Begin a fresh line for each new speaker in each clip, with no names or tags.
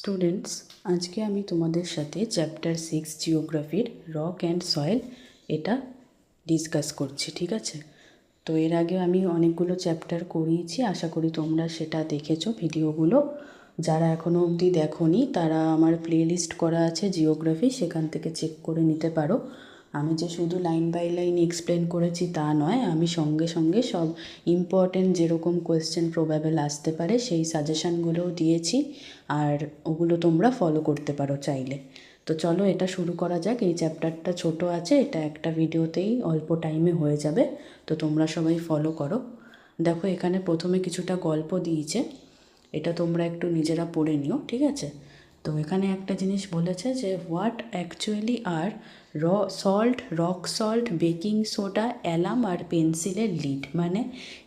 Students, আজকে আমি তোমাদের সাথে চ্যাপ্টার 6 জিওগ্রাফির রক অ্যান্ড সয়েল এটা ডিসকাস করছি। ঠিক আছে, তো এর আগে আমি অনেকগুলো চ্যাপ্টার করিয়েছি, আশা করি তোমরা সেটা দেখেছো ভিডিওগুলো। যারা এখনও অবধি দেখোনি তারা আমার প্লেলিস্ট করা আছে জিওগ্রাফি, সেখান থেকে চেক করে নিতে পারো। আমি যে শুধু লাইন বাই লাইন এক্সপ্লেন করেছি তা নয়, আমি সঙ্গে সঙ্গে সব ইম্পর্টেন্ট যেরকম কোয়েশ্চেন প্রবাবেল আসতে পারে সেই সাজেশানগুলোও দিয়েছি, আর ওগুলো তোমরা ফলো করতে পারো চাইলে। তো চলো এটা শুরু করা যাক। এই চ্যাপ্টারটা ছোট আছে, এটা একটা ভিডিওতেই অল্প টাইমে হয়ে যাবে, তো তোমরা সবাই ফলো করো। দেখো এখানে প্রথমে কিছুটা গল্প দিয়েছে, এটা তোমরা একটু নিজেরা পড়ে নিও। ঠিক আছে, তো এখানে একটা জিনিস বলেছে যে হোয়াট অ্যাকচুয়ালি আর salt, rock salt, baking soda, alum আর পেন্সিলের লিড। মানে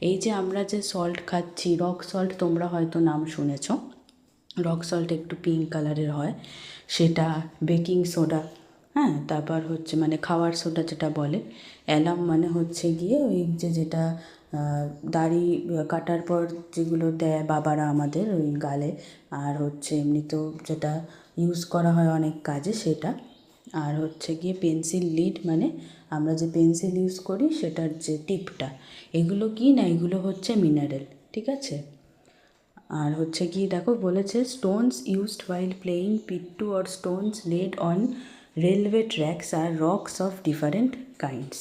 এই যে আমরা যে সল্ট খাচ্ছি, রক সল্ট তোমরা হয়তো নাম শুনেছ, রক সল্ট একটু পিঙ্ক কালারের হয় সেটা, বেকিং সোডা, হ্যাঁ, তারপর হচ্ছে মানে খাওয়ার সোডা যেটা বলে, অ্যালাম মানে হচ্ছে গিয়ে ওই যেটা দাড়ি কাটার পর যেগুলো দেয় বাবারা আমাদের ওই গালে, আর হচ্ছে এমনিতেও যেটা ইউজ করা হয় অনেক কাজে সেটা, আর হচ্ছে গিয়ে পেন্সিল লিড মানে আমরা যে পেন্সিল ইউজ করি সেটার যে টিপটা। এগুলো কি না, এগুলো হচ্ছে মিনারেল। ঠিক আছে, আর হচ্ছে কি দেখো বলেছে stones used while playing pittu or stones laid on railway tracks আর রকস অফ ডিফারেন্ট কাইন্ডস।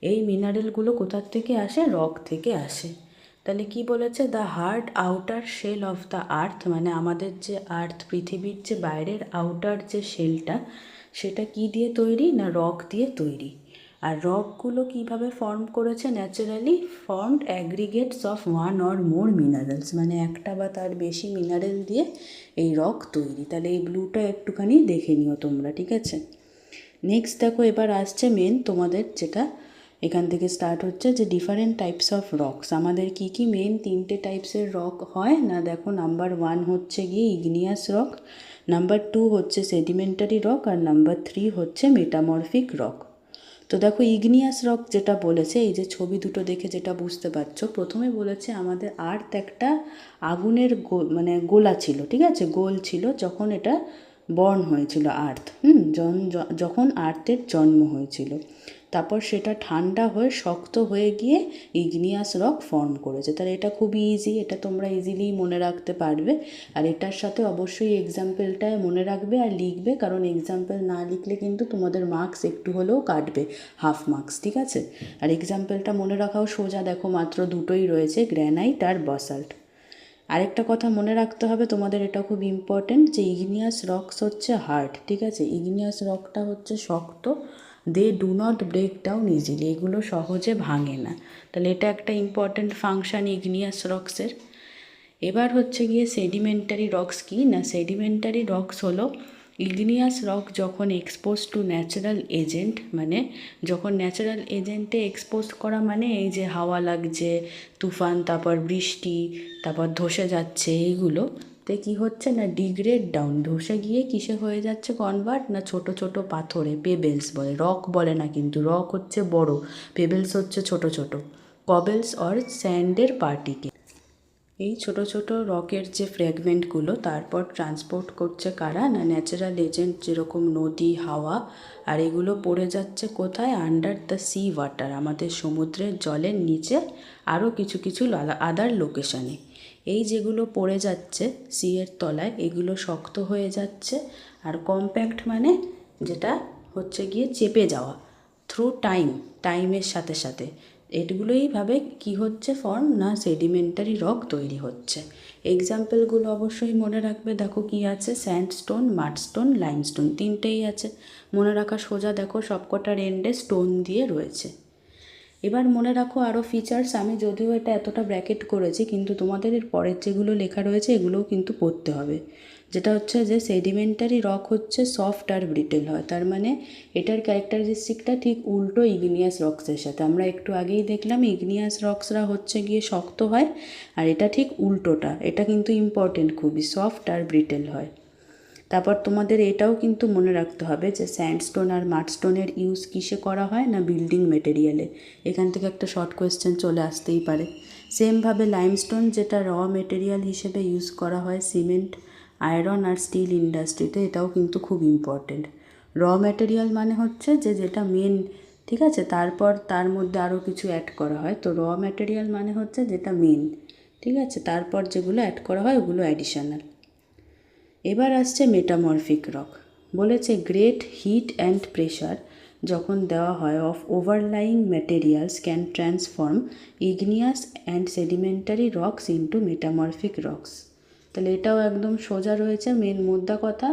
এই মিনারেলগুলো কোথার থেকে আসে? রক থেকে আসে। তাহলে কি বলেছে? The hard outer shell of the earth, মানে আমাদের যে আর্থ, পৃথিবীর যে বাইরের আউটার যে শেলটা, সেটা কি দিয়ে তৈরি না, রক দিয়ে তৈরি। আর রকগুলো কিভাবে ফর্ম করেছে? Naturally formed aggregates of one or more minerals, মানে একটা বা তার বেশি মিনারেল দিয়ে এই রক তৈরি। তাহলে এই ব্লুটা একটুখানি দেখে নিও তোমরা। ঠিক আছে, নেক্সট দেখো এবার আসছে মেন তোমাদের, যেটা এখান থেকে স্টার্ট হচ্ছে যে ডিফারেন্ট টাইপস অফ রকস। আমাদের কি কি মেন 3টে টাইপসের রক হয় না, দেখো নাম্বার 1 হচ্ছে গিয়ে ইগনিয়াস রক, নাম্বার 2 হচ্ছে সেডিমেন্টারি রক, আর নাম্বার 3 হচ্ছে মেটামরফিক রক। তো দেখো ইগনিয়াস রক যেটা বলেছে, এই যে ছবি দুটো দেখে যেটা বুঝতে পারছো, প্রথমে বলেছে আমাদের আর্থ একটা আগুনের মানে গোলা ছিল। ঠিক আছে, গোল ছিল যখন এটা বর্ন হয়েছিল আর্থ, যখন আর্থের জন্ম হয়েছিল, তারপর সেটা ঠান্ডা হয়ে শক্ত হয়ে গিয়ে ইগনিয়াস রক ফর্ম করেছে। তাহলে এটা খুবই ইজি, এটা তোমরা ইজিলি মনে রাখতে পারবে। আর এটার সাথে অবশ্যই এক্সাম্পলটা মনে রাখবে আর লিখবে, কারণ এক্সাম্পল না লিখলে কিন্তু তোমাদের মার্কস একটু হলেও কাটবে, হাফ মার্কস। ঠিক আছে, আর এক্সাম্পলটা মনে রাখাও সোজা, দেখো মাত্র দুটোই রয়েছে, গ্র্যানাইট আর বাসাল্ট। আরেকটা কথা মনে রাখতে হবে তোমাদের, এটা খুব ইম্পর্টেন্ট, যে ইগনিয়াস রকস হচ্ছে হার্ড। ঠিক আছে, ইগনিয়াস রকটা হচ্ছে শক্ত, they do not break down easily, এগুলো সহজে ভাঙে না। তাহলে এটা একটা ইম্পর্টেন্ট ফাংশান ইগনিয়াস রকসের। এবার হচ্ছে গিয়ে সেডিমেন্টারি রকস কি না, সেডিমেন্টারি রকস হলো ইগনিয়াস রক যখন এক্সপোজ টু ন্যাচারাল এজেন্ট, মানে যখন ন্যাচারাল এজেন্টে এক্সপোজ করা, মানে এই যে হাওয়া লাগছে, তুফান, তারপর বৃষ্টি, তারপর ধসে যাচ্ছে, এইগুলো তে কী হচ্ছে না, ডিগ্রেড ডাউন, ধসে গিয়ে কিসে হয়ে যাচ্ছে কনভার্ট না, ছোট ছোট পাথরে, পেবেলস বলে, রক বলে না কিন্তু, রক হচ্ছে বড়, পেবেলস হচ্ছে ছোট ছোট, কবেলস অর স্যান্ডের পার্টিকেল। এই ছোট ছোট রকের যে ফ্র্যাগমেন্টগুলো তারপর ট্রান্সপোর্ট করছে কারা না, ন্যাচারাল এজেন্ট, যেরকম নদী, হাওয়া, আর এগুলো পড়ে যাচ্ছে কোথায়? আন্ডার দ্য সি ওয়াটার, আমাদের সমুদ্রের জলের নিচে, আরও কিছু কিছু আদার লোকেশানে। এই যেগুলো পড়ে যাচ্ছে সি এর তলায়, এগুলো শক্ত হয়ে যাচ্ছে, আর কম্প্যাক্ট মানে যেটা হচ্ছে গিয়ে চেপে যাওয়া থ্রু টাইমের সাথে সাথে। এগুলোইভাবে কি হচ্ছে ফর্ম না, সেডিমেন্টারি রক তৈরি হচ্ছে। এক্সাম্পলগুলো অবশ্যই মনে রাখবে, দেখো কি আছে, স্যান্ডস্টোন, মাডস্টোন, লাইমস্টোন, তিনটেই আছে, মনে রাখা সোজা। দেখো সবকটার এন্ডে স্টোন দিয়ে রয়েছে। এবার মনে রাখো আরও ফিচার্স, আমি যদিও এটা এতটা ব্র্যাকেট করেছি, কিন্তু তোমাদের এর পরের যেগুলো লেখা রয়েছে এগুলোও কিন্তু পড়তে হবে। যেটা হচ্ছে যে সেডিমেন্টারি রক হচ্ছে সফট আর ব্রিটেল হয়, তার মানে এটার ক্যারেক্টারিস্টিকটা ঠিক উল্টো ইগনিয়াস রক্সের সাথে। আমরা একটু আগেই দেখলাম ইগনিয়াস রক্সরা হচ্ছে গিয়ে শক্ত হয়, আর এটা ঠিক উল্টোটা, এটা কিন্তু ইম্পর্টেন্ট খুবই, সফট আর ব্রিটেল হয়। তারপর তোমাদের এটাও কিন্তু মনে রাখতে হবে যে স্যান্ডস্টোন আর মাডস্টোনের ইউজ কিসে করা হয় না, বিল্ডিং মেটেরিয়ালে। এখান থেকে একটা শর্ট কোয়েশ্চেন চলে আসতেই পারে। সেমভাবে লাইমস্টোন যেটা র মেটেরিয়াল হিসেবে ইউজ করা হয় সিমেন্ট আয়রন আর স্টিল ইন্ডাস্ট্রিতে এটাও কিন্তু খুব ইম্পর্টেন্ট। র ম্যাটেরিয়াল মানে হচ্ছে যেটা মেন, ঠিক আছে, তারপর তার মধ্যে আরও কিছু অ্যাড করা হয়। তো র ম্যাটেরিয়াল মানে হচ্ছে যেটা মেন, ঠিক আছে, তারপর যেগুলো অ্যাড করা হয় ওগুলো অ্যাডিশনাল। এবার আসছে মেটামরফিক রক। বলেছে গ্রেট হিট অ্যান্ড প্রেশার যখন দেওয়া হয় of overlaying materials can transform igneous and sedimentary rocks into metamorphic rocks. তাহলে এটাও একদম সোজা রয়েছে, মেন মোদ্দা কথা,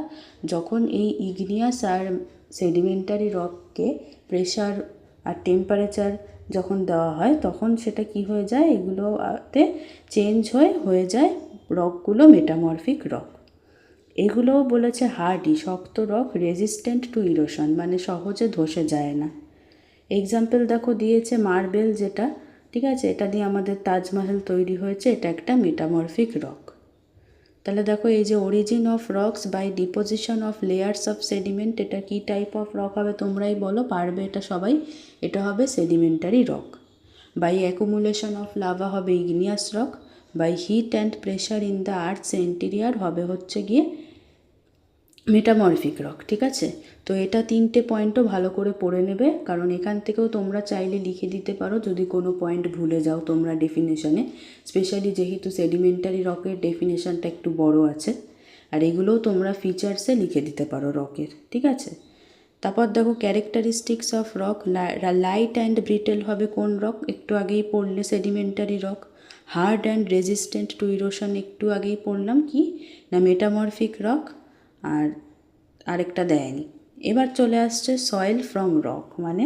যখন এই ইগনিয়াস আর সেডিমেন্টারি রককে প্রেশার আর টেম্পারেচার যখন দেওয়া হয় তখন সেটা কি হয়ে যায়, এগুলোতে চেঞ্জ হয়ে যায় রকগুলো মেটামরফিক রক। এগুলোও বলেছে হার্ডি, শক্ত রক, রেজিস্ট্যান্ট টু ইরোশন, মানে সহজে ধসে যায় না। এক্সাম্পল দেখো দিয়েছে মার্বেল, যেটা, ঠিক আছে, এটা দিয়ে আমাদের তাজমহল তৈরি হয়েছে, এটা একটা মেটামরফিক রক। তাহলে দেখো এই যে origin of rocks by deposition of layers of sediment, এটা কি টাইপ অফ রক হবে তোমরাই বলো, পারবে এটা সবাই। এটা হবে sedimentary rock. By accumulation of lava হবে igneous rock. By heat and pressure in the earth's interior হবে হচ্ছে গিয়ে মেটামরফিক রক, ঠিক আছে। তো এটা 3টে পয়েন্টও ভালো করে পড়ে নেবে, কারণ এখান থেকেও তোমরা চাইলে লিখে দিতে পারো যদি কোনো পয়েন্ট ভুলে যাও তোমরা ডেফিনেশনে, স্পেশালি যেহেতু সেডিমেন্টারি রকের ডেফিনেশনটা একটু বড় আছে, আর এগুলোও তোমরা ফিচার্সে লিখে দিতে পারো রকের, ঠিক আছে। তারপর দেখো characteristics of rock, light and brittle হবে কোন রক, একটু আগেই পড়লে sedimentary rock. Hard and resistant to erosion একটু আগেই পড়লাম, কি না মেটামরফিক রক, আর আরেকটা দেয়নি। এবার চলে আসছে সয়েল ফ্রম রক, মানে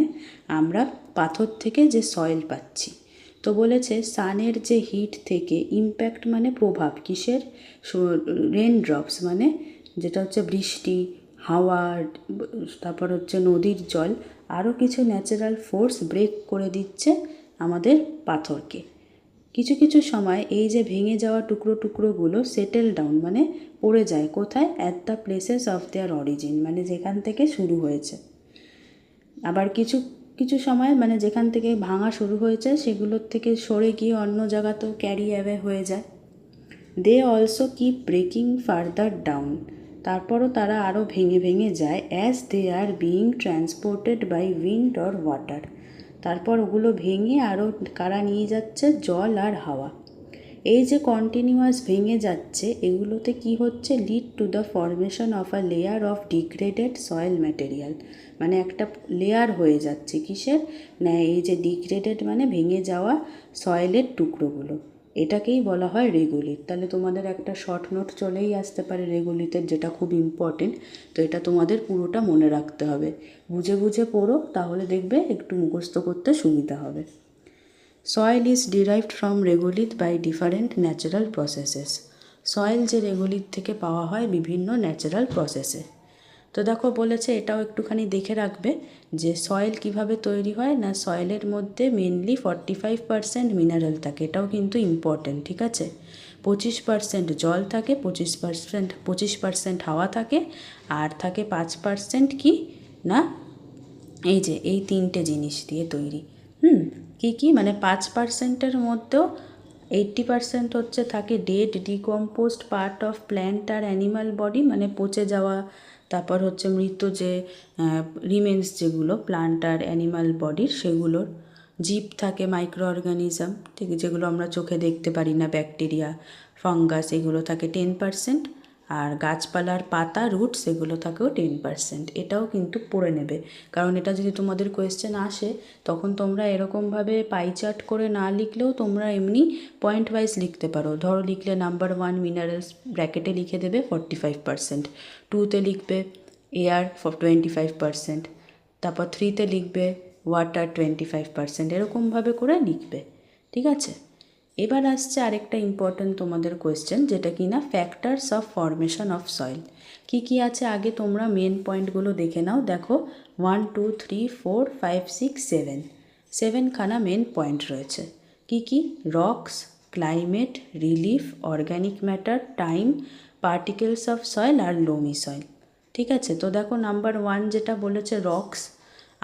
আমরা পাথর থেকে যে সয়েল পাচ্ছি। তো বলেছে সানের যে হিট থেকে ইম্প্যাক্ট মানে প্রভাব, কিসের, রেন ড্রপস মানে যেটা হচ্ছে বৃষ্টি, হাওয়া, তারপর হচ্ছে নদীর জল, আরও কিছু ন্যাচারাল ফোর্স ব্রেক করে দিচ্ছে আমাদের পাথরকে। কিছু কিছু সময় এই যে ভেঙে যাওয়া টুকরো টুকরোগুলো সেটেল ডাউন মানে পড়ে যায় কোথায়, at the places of their origin, মানে যেখান থেকে শুরু হয়েছে। আবার কিছু কিছু সময় মানে যেখান থেকে ভাঙা শুরু হয়েছে সেগুলোর থেকে সরে গিয়ে অন্য জায়গাতেও ক্যারি অ্যাওয়ে হয়ে যায়। They also keep breaking further down, তারপরও তারা আরও ভেঙে ভেঙে যায়, as they are being transported by wind or water, তারপর ওগুলো ভেঙে আরও কারা নিয়ে যাচ্ছে, জল আর হাওয়া। এই যে কন্টিনিউয়াস ভেঙে যাচ্ছে এগুলোতে কি হচ্ছে, lead to the formation of a layer of degraded soil material, মানে একটা লেয়ার হয়ে যাচ্ছে কিসের না, এই যে ডিগ্রেডেড মানে ভেঙে যাওয়া সয়েলের টুকরোগুলো, এটাকেই বলা হয় রেগুলিত। তাহলে তোমাদের একটা শর্ট নোট চলেই আসতে পারে রেগুলিতের, যেটা খুব ইম্পর্টেন্ট। তো এটা তোমাদের পুরোটা মনে রাখতে হবে, বুঝে বুঝে পড়ো, তাহলে দেখবে একটু মুখস্থ করতে সুবিধা হবে। Soil is derived from regolith by different natural processes. Soil যে রেগুলিত থেকে পাওয়া হয় বিভিন্ন ন্যাচারাল প্রসেসে। তো দেখো বলেছে এটাও একটুখানি দেখে রাখবে যে সয়েল কিভাবে তৈরি হয় না, সয়েলের মধ্যে মেনলি 45% মিনারেল থাকে, এটাও কিন্তু ইম্পর্টেন্ট, ঠিক আছে। 25% জল থাকে, 25% হাওয়া থাকে, আর থাকে 5% কি না, এই যে এই 3টে জিনিস দিয়ে তৈরি। কি মানে 5%-এর মধ্যেও 80% হচ্ছে থাকে dead decomposed part of plant আর অ্যানিমাল বডি, মানে পচে যাওয়া, তারপর হচ্ছে মৃত যে রিমেন্স যেগুলো প্লান্ট আর অ্যানিমাল বডির, সেগুলোর জীব থাকে, মাইক্রো অর্গানিজম, ঠিক, যেগুলো আমরা চোখে দেখতে পারি না, ব্যাকটেরিয়া, ফাঙ্গাস, এগুলো থাকে 10%, আর গাছপালার পাতা, রুট, সেগুলো থাকেও 10%। এটাও কিন্তু পড়ে নেবে, কারণ এটা যদি তোমাদের কোয়েশ্চেন আসে তখন তোমরা এরকমভাবে পাই চার্ট করে না লিখলেও তোমরা এমনি পয়েন্ট ওয়াইজ লিখতে পারো। ধরো লিখলে নাম্বার 1 মিনারেলস ব্র্যাকেটে লিখে দেবে 45%, 2তে লিখবে এয়ার 25%, তারপর 3তে লিখবে ওয়াটার 25%, এরকমভাবে করে লিখবে, ঠিক আছে। এবার আসছে আরেকটা ইম্পর্ট্যান্ট তোমাদের কোয়েশ্চেন, যেটা কি না factors of formation of soil. কি আছে আগে তোমরা মেন পয়েন্টগুলো দেখে নাও। দেখো 1 2 3 4 5 6 7, 7খানা মেন পয়েন্ট রয়েছে। কি rocks, climate, relief, organic matter, time, particles of soil আর লোমি সয়েল, ঠিক আছে। তো দেখো নাম্বার 1 যেটা বলেছে রকস,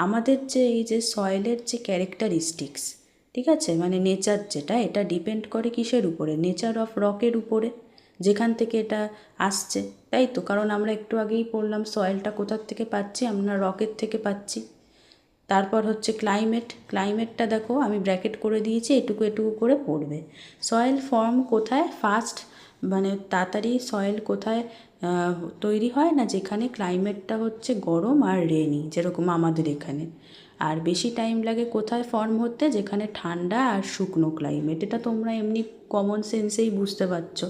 আমাদের যে এই যে সয়েলের যে ক্যারেক্টারিস্টিক্স, ঠিক আছে, মানে নেচার যেটা, এটা ডিপেন্ড করে কিসের উপরে, নেচার অফ রকের উপরে। যেখান থেকে এটা আসছে, তাই তো? কারণ আমরা একটু আগেই পড়লাম সয়েলটা কোথার থেকে পাচ্ছি, আমরা রকের থেকে পাচ্ছি। তারপর হচ্ছে ক্লাইমেটটা দেখো আমি ব্র্যাকেট করে দিয়েছি, এটুকু এটুকু করে পড়বে। সয়েল ফর্ম কোথায় ফার্স্ট, মানে তাড়াতাড়ি সয়েল কোথায় তৈরি হয় না, যেখানে ক্লাইমেটটা হচ্ছে গরম আর রেনি, যেরকম আমাদের এখানে। আর বেশি টাইম লাগে কোথায় ফর্ম হতে, যেখানে ঠান্ডা আর শুকনো ক্লাইমেট। এটা তোমরা এমনি কমন সেন্সেই বুঝতে পারছো।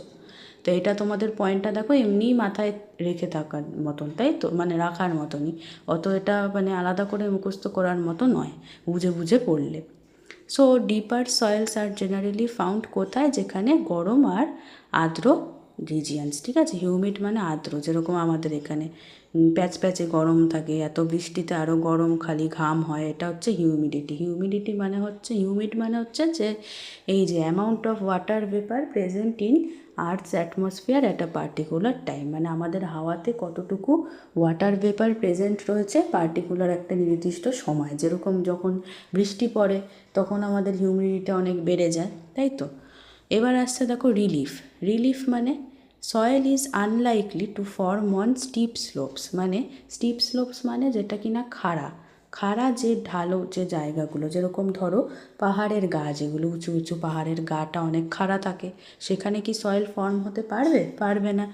তো এটা তোমাদের পয়েন্টটা দেখো এমনিই মাথায় রেখে থাকার মতন, তাই তো? মানে রাখার মতনই, অত এটা মানে আলাদা করে মুখস্থ করার মতো নয়, বুঝে বুঝে পড়লে। So ডিপার soil's are generally found কোথায়, যেখানে গরম আর আর্দ্র রিজিয়ান্স, ঠিক আছে? হিউমিড মানে আর্দ্র, যেরকম আমাদের এখানে প্যাচ প্যাচে গরম থাকে, এত বৃষ্টিতে আরও গরম, খালি ঘাম হয়, এটা হচ্ছে হিউমিডিটি। হিউমিড মানে হচ্ছে যে এই যে amount of water vapour present in earth's atmosphere at a particular time, মানে আমাদের হাওয়াতে কতটুকু ওয়াটার ভেপার প্রেজেন্ট রয়েছে পার্টিকুলার একটা নির্দিষ্ট সময়। যেরকম যখন বৃষ্টি পড়ে তখন আমাদের হিউমিডিটিটা অনেক বেড়ে যায়, তাই তো? এবার আসছে দেখো রিলিফ মানে soil is unlikely to form on steep slopes, মানে স্টিপ স্লোপস মানে যেটা কিনা খাড়া যে ঢালো যে জায়গাগুলো, যেরকম ধরো পাহাড়ের গা, যেগুলো উঁচু উঁচু পাহাড়ের গাটা অনেক খাড়া থাকে, সেখানে কি সয়েল ফর্ম হতে পারবে না।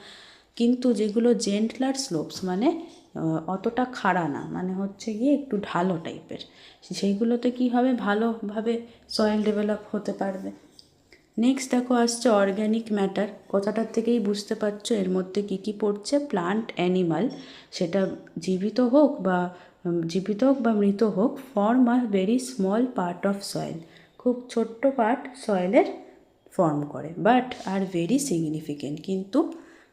কিন্তু যেগুলো জেন্টলার স্লোপস মানে অতটা খাড়া না, মানে হচ্ছে গিয়ে একটু ঢালো টাইপের, সেইগুলোতে কি হবে, ভালোভাবে সয়েল ডেভেলপ হতে পারবে। নেক্সট দেখো আসছে অর্গ্যানিক ম্যাটার, কথাটার থেকেই বুঝতে পারছো এর মধ্যে কি কি পড়ছে। প্লান্ট অ্যানিমাল, সেটা জীবিত হোক বা মৃত হোক, form a very small part of soil, খুব ছোট্ট পার্ট সয়েলের ফর্ম করে, বাট আর ভেরি সিগনিফিকেন্ট, কিন্তু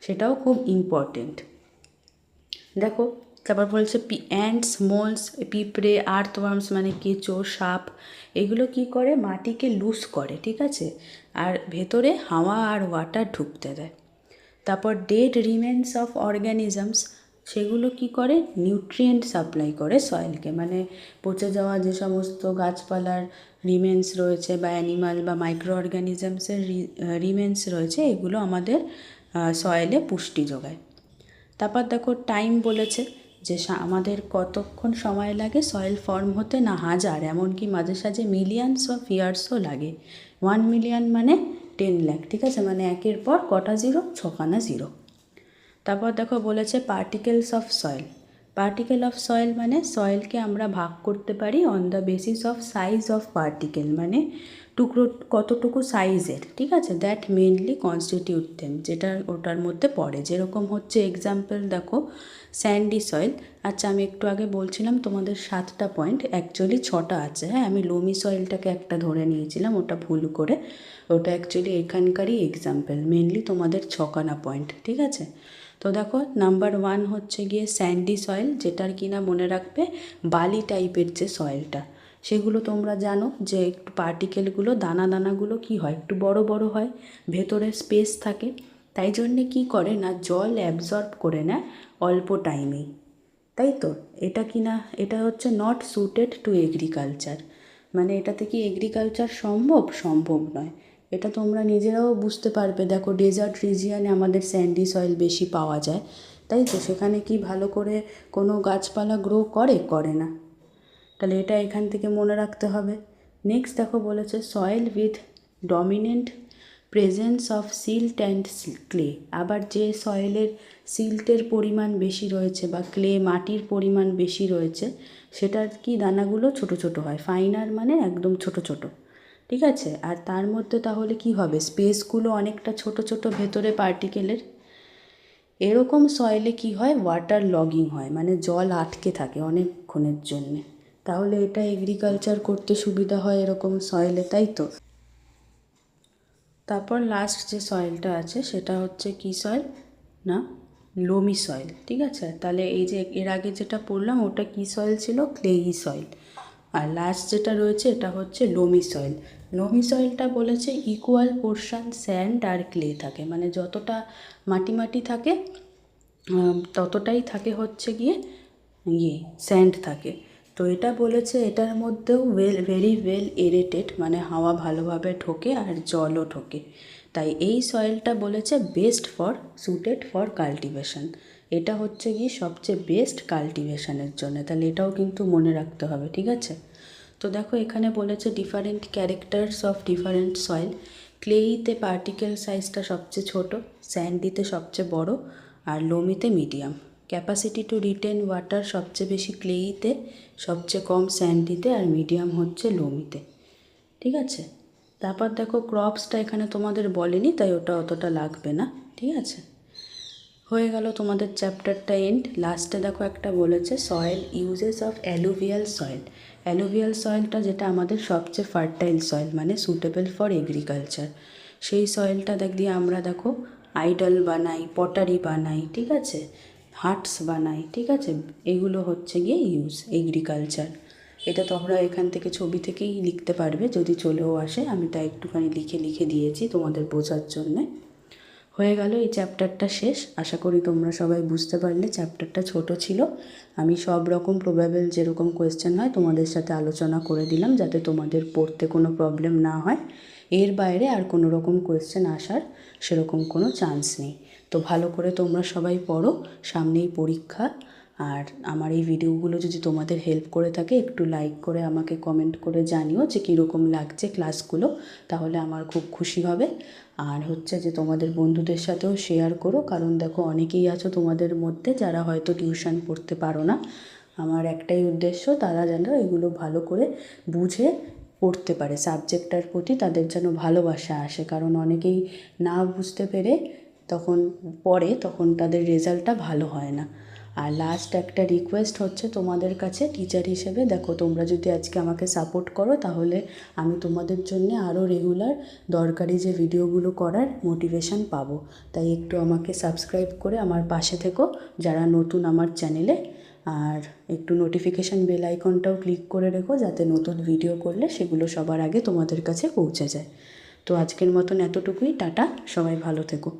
সেটাও খুব ইম্পর্টেন্ট। দেখো তারপর বলছে অ্যান্টস, মোলস, পিঁপড়ে, আর্থওয়ার্মস মানে কেঁচো, সাপ, এগুলো কি করে, মাটিকে লুজ করে, ঠিক আছে, আর ভেতরে হাওয়া আর ওয়াটার ঢুকতে দেয়। তারপর ডেড রিমেন্স অফ অর্গ্যানিজমস, সেগুলো কি করে, নিউট্রিয়েন্ট সাপ্লাই করে সয়েলকে, মানে পচে যাওয়া যে সমস্ত গাছপালার রিমেন্স রয়েছে বা অ্যানিমাল বা মাইক্রো অর্গ্যানিজমসের রিমেন্স রয়েছে, এগুলো আমাদের সয়েলে পুষ্টি যোগায়। তারপর দেখো টাইম বলেছে যে আমাদের কতক্ষণ সময় লাগে সয়েল ফর্ম হতে, না হাজার, এমনকি মাঝে সাঝে মিলিয়নস অফ ইয়ার্সও লাগে। 1 মিলিয়ন মানে 10 লাখ, ঠিক আছে, মানে একের পর কটা জিরো, ছখানা জিরো। তারপর দেখো বলেছে পার্টিকেল অফ সয়েল মানে সয়েলকে আমরা ভাগ করতে পারি on the basis of size of particle, মানে টুকরো কতটুকু সাইজের, ঠিক আছে, দ্যাট মেনলি কনস্টিটিউট দেম, যেটা ওটার মধ্যে পড়ে। যেরকম হচ্ছে এক্সাম্পল দেখো স্যান্ডি সয়েল, আচ্ছা আমি একটু আগে বলছিলাম তোমাদের 7টা পয়েন্ট, অ্যাকচুয়ালি 6টা আছে, হ্যাঁ আমি লোমি সয়েলটাকে একটা ধরে নিয়েছিলাম, ওটা ভুল করে, ওটা অ্যাকচুয়ালি এখানকারই এক্সাম্পল, মেনলি তোমাদের 6খানা পয়েন্ট, ঠিক আছে। তো দেখো নাম্বার 1 হচ্ছে গিয়ে স্যান্ডি সয়েল, যেটার কিনা মনে রাখবে বালি টাইপের যে সয়েলটা, সেগুলো তোমরা জানো যে একটু পার্টিকেলগুলো দানাগুলো কি হয়, একটু বড় বড় হয়, ভেতরে স্পেস থাকে, তাই জন্যে কী করে না, জল অ্যাবজর্ব করে নেয় অল্প টাইমেই, তাই তো? এটা হচ্ছে নট সুটেড টু এগ্রিকালচার, মানে এটাতে কি এগ্রিকালচার সম্ভব নয়। এটা তোমরা নিজেরাও বুঝতে পারবে, দেখো ডেজার্ট রিজিয়নে আমাদের স্যান্ডি সয়েল বেশি পাওয়া যায়, তাই তো? সেখানে কি ভালো করে কোনো গাছপালা গ্রো করে না, তাহলে এটা এখান থেকে মনে রাখতে হবে। নেক্সট দেখো বলেছে soil with dominant presence of silt and clay, আবার যে সয়েলের সিল্টের পরিমাণ বেশি রয়েছে বা ক্লে মাটির পরিমাণ বেশি রয়েছে, সেটার কি দানাগুলো ছোট ছোট হয়, ফাইনার মানে একদম ছোট ছোট, ঠিক আছে, আর তার মধ্যে তাহলে কি হবে, স্পেসগুলো অনেকটা ছোট ছোট ভেতরে পার্টিকেলের। এরকম সয়েলে কি হয়, ওয়াটার লগিং হয়, মানে জল আটকে থাকে অনেকক্ষণের জন্যে, তাহলে এটা এগ্রিকালচার করতে সুবিধা হয় এরকম সয়েলে, তাই তো? তারপর লাস্ট যে সয়েলটা আছে সেটা হচ্ছে কি সয়েল, না লোমি সয়েল, ঠিক আছে। তাহলে এই যে এর আগে যেটা পড়লাম ওটা কি সয়েল ছিল, ক্লেই সয়েল, আর লাস্ট যেটা রয়েছে এটা হচ্ছে লোমি সয়েল। লোমি সয়েলটা বলেছে ইকুয়াল পোর্শন স্যান্ড আর ক্লে থাকে, মানে যতটা মাটি থাকে ততটাই থাকে হচ্ছে গিয়ে স্যান্ড থাকে। তো এটা বলেছে এটার মধ্যেও ভেরি ওয়েল এরেটেড, মানে হাওয়া ভালোভাবে ঢোকে আর জলও ঢোকে, তাই এই সয়েলটা বলেছে best for suited for cultivation, এটা হচ্ছে কি সবচেয়ে বেস্ট কাল্টিভেশনের জন্য। তাহলে এটাও কিন্তু মনে রাখতে হবে, ঠিক আছে। তো দেখো এখানে বলেছে different characters of different soil. ক্লেইতে পার্টিকেল সাইজটা সবচেয়ে ছোট, স্যান্ডিতে সবচেয়ে বড়, আর লোমিতে medium. Capacity to retain water সবচেয়ে বেশি ক্লেইতে, সবচেয়ে কম স্যান্ডিতে, আর মিডিয়াম হচ্ছে লোমিতে, ঠিক আছে। তারপর দেখো ক্রপসটা এখানে তোমাদের বলেনি, তাই ওটা অতটা লাগবে না, ঠিক আছে। হয়ে গেল তোমাদের চ্যাপ্টারটা এন্ড। লাস্টে দেখো একটা বলেছে soil uses of alluvial soil. Alluvial সয়েলটা যেটা আমাদের সবচেয়ে ফার্টাইল সয়েল, মানে সুটেবল ফর এগ্রিকালচার, সেই সয়েলটা দিয়ে আমরা দেখো আইডল বানাই, পটারি বানাই, ঠিক আছে, হাটস বানাই, ঠিক আছে। এগুলো হচ্ছে গিয়ে ইউজ এগ্রিকালচার। এটা তোমরা এখান থেকে ছবি থেকেই লিখতে পারবে যদি চলেও আসে, আমি তাই একটুখানি লিখে লিখে দিয়েছি তোমাদের বোঝার জন্যে। হয়ে গেল এই চ্যাপ্টারটা শেষ। আশা করি তোমরা সবাই বুঝতে পারলে। চ্যাপ্টারটা ছোট ছিল, আমি সব রকম প্রবাবেল যেরকম কোয়েশ্চেন হয় তোমাদের সাথে আলোচনা করে দিলাম, যাতে তোমাদের পড়তে কোনো প্রবলেম না হয়। এর বাইরে আর কোনো রকম কোয়েশ্চেন আসার সেরকম কোনো চান্স নেই। তো ভালো করে তোমরা সবাই পড়ো, সামনেই পরীক্ষা। আর আমার এই ভিডিওগুলো যদি তোমাদের হেল্প করে থাকে, একটু লাইক করে আমাকে কমেন্ট করে জানিও যে কীরকম লাগছে ক্লাসগুলো, তাহলে আমার খুব খুশি হবে। আর হচ্ছে যে তোমাদের বন্ধুদের সাথেও শেয়ার করো, কারণ দেখো অনেকেই আছো তোমাদের মধ্যে যারা হয়তো টিউশন পড়তে পারো না। আমার একটাই উদ্দেশ্য, তারা যেন এগুলো ভালো করে বুঝে পড়তে পারে, সাবজেক্টটার প্রতি তাদের যেন ভালোবাসা আসে। কারণ অনেকেই না বুঝতে পেরে তখন তাদের রেজাল্টটা ভালো হয় না। আর লাস্ট একটা রিকোয়েস্ট হচ্ছে তোমাদের কাছে টিচার হিসেবে, দেখো তোমরা যদি আজকে আমাকে সাপোর্ট করো, তাহলে আমি তোমাদের জন্য আরও রেগুলার দরকারি যে ভিডিওগুলো করার মোটিভেশন পাবো। তাই একটু আমাকে সাবস্ক্রাইব করে আমার পাশে থেকো যারা নতুন আমার চ্যানেলে, আর একটু নোটিফিকেশান বেল আইকনটাও ক্লিক করে রেখো, যাতে নতুন ভিডিও করলে সেগুলো সবার আগে তোমাদের কাছে পৌঁছে যায়। তো আজকের মতন এতটুকুই, টাটা, সবাই ভালো থেকো।